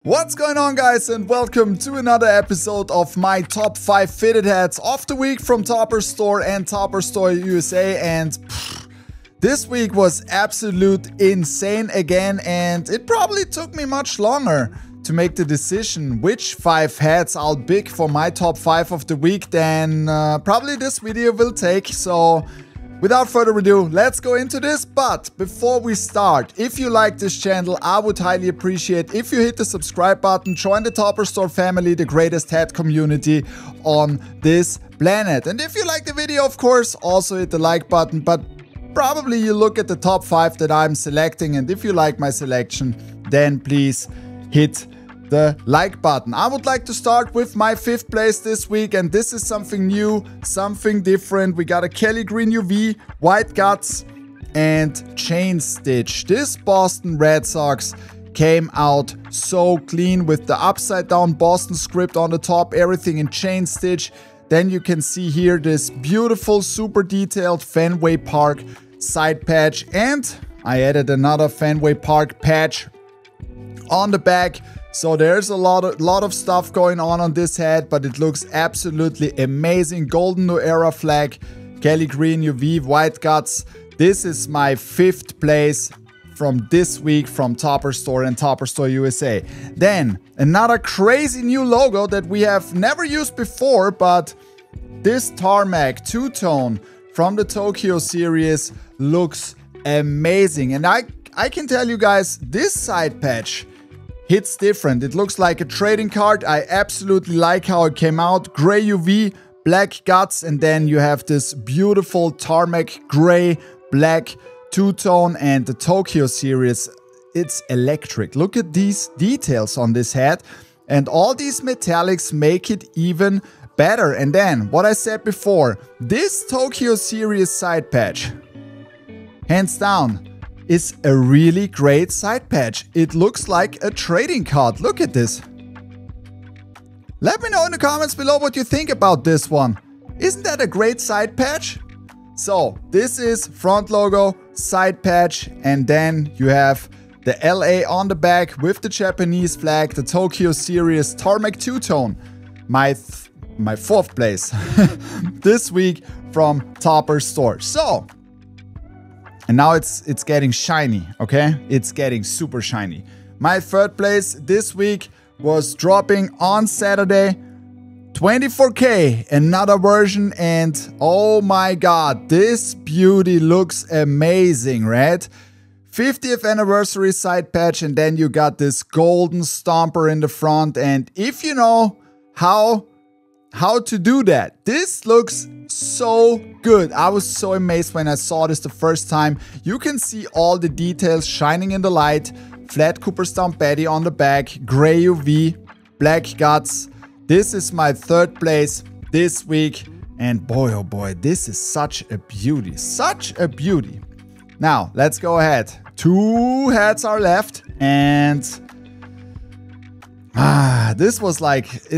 What's going on, guys, and welcome to another episode of my top 5 fitted hats of the week from Topperzstore and Topperzstore USA. And this week was absolute insane again, and it probably took me much longer to make the decision which 5 hats I'll pick for my top 5 of the week than probably this video will take. So without further ado, let's go into this. But before we start, if you like this channel, I would highly appreciate if you hit the subscribe button, join the Topperzstore family, the greatest hat community on this planet. And if you like the video, of course, also hit the like button. But probably you look at the top 5 that I'm selecting, and if you like my selection, then please hit the like button. I would like to start with my 5th place this week, and this is something new, something different. We got a Kelly Green UV, white guts, and chain stitch. This Boston Red Sox came out so clean with the upside down Boston script on the top, everything in chain stitch. Then you can see here this beautiful, super detailed Fenway Park side patch, and I added another Fenway Park patch on the back. So there's a lot of stuff going on this hat, but it looks absolutely amazing. Golden New Era flag, Kelly Green UV, white guts. This is my 5th place from this week from Topperzstore and Topperzstore USA. Then another crazy new logo that we have never used before, but this tarmac two-tone from the Tokyo series looks amazing. And I can tell you guys, this side patch hits different. It looks like a trading card. I absolutely like how it came out. Gray UV, black guts, and then you have this beautiful tarmac gray, black two-tone, and the Tokyo series. It's electric. Look at these details on this hat, and all these metallics make it even better. And then, what I said before, this Tokyo series side patch, hands down, is a really great side patch. It looks like a trading card. Look at this. Let me know in the comments below what you think about this one. Isn't that a great side patch? So this is front logo, side patch, and then you have the LA on the back with the Japanese flag, the Tokyo series tarmac two-tone. My 4th place this week from Topperzstore. So, and now it's getting shiny, okay? It's getting super shiny. My 3rd place this week was dropping on Saturday. 24K, another version, and oh my god, this beauty looks amazing, right? 50th anniversary side patch, and then you got this golden stomper in the front. And if you know how to do that, this looks so good. I was so amazed when I saw this the first time. You can see all the details shining in the light. Flat Cooperstown Betty on the back, gray UV, black guts. This is my 3rd place this week, and boy oh boy, this is such a beauty, such a beauty. Now let's go ahead. 2 hats are left, and this was like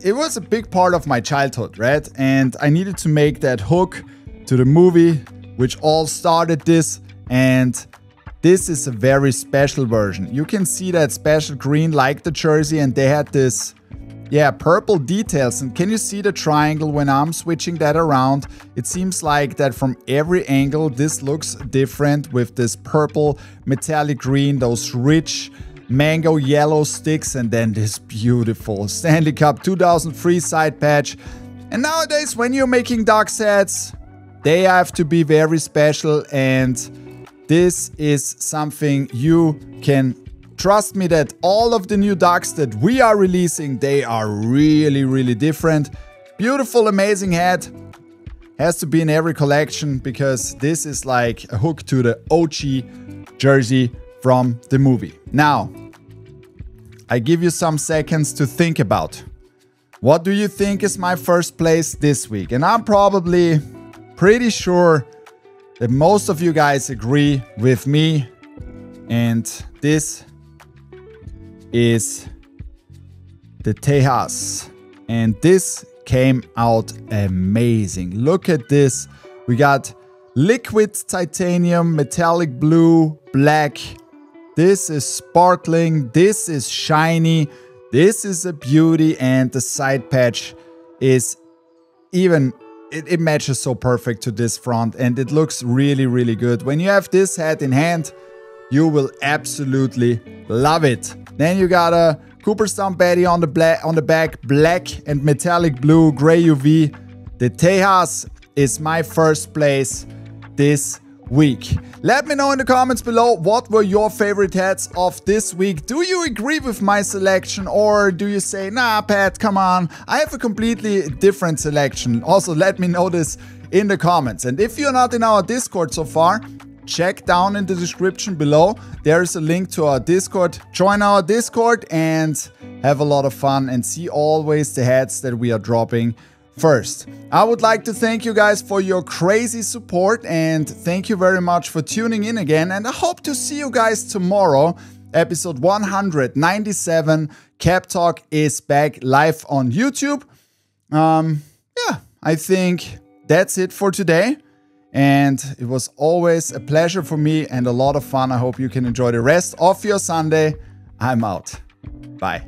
it was a big part of my childhood, right? And I needed to make that hook to the movie, which all started this. And this is a very special version. You can see that special green like the jersey, and they had this, yeah, purple details. And can you see the triangle when I'm switching that around? It seems like that from every angle, this looks different with this purple metallic green, those rich mango yellow sticks, and then this beautiful Stanley Cup 2003 side patch. And nowadays, when you're making duck sets, they have to be very special, and this is something you can trust me that all of the new ducks that we are releasing, they are really different. Beautiful, amazing hat. Has to be in every collection, because this is like a hook to the OG jersey from the movie. Now, I give you some seconds to think about. What do you think is my 1st place this week? And I'm probably pretty sure that most of you guys agree with me. And this is the Tejas. And this came out amazing. Look at this. We got liquid titanium, metallic blue, black, This is sparkling. This is shiny. This is a beauty. And the side patch is even, it matches so perfect to this front. And it looks really, really good. When you have this hat in hand, you will absolutely love it. Then you got a Cooperstown Betty on the back, black and metallic blue, gray UV. The Tejas is my first place this week. Let me know in the comments below, what were your favorite hats of this week? Do you agree with my selection, or do you say, nah, Pat, come on, I have a completely different selection? Also, let me know this in the comments. And if you're not in our Discord so far, check down in the description below. There is a link to our Discord. Join our Discord and have a lot of fun and see always the hats that we are dropping first. I would like to thank you guys for your crazy support, and thank you very much for tuning in again. And I hope to see you guys tomorrow. Episode 197, Cap Talk is back live on YouTube. Yeah, I think that's it for today. And it was always a pleasure for me and a lot of fun. I hope you can enjoy the rest of your Sunday. I'm out. Bye.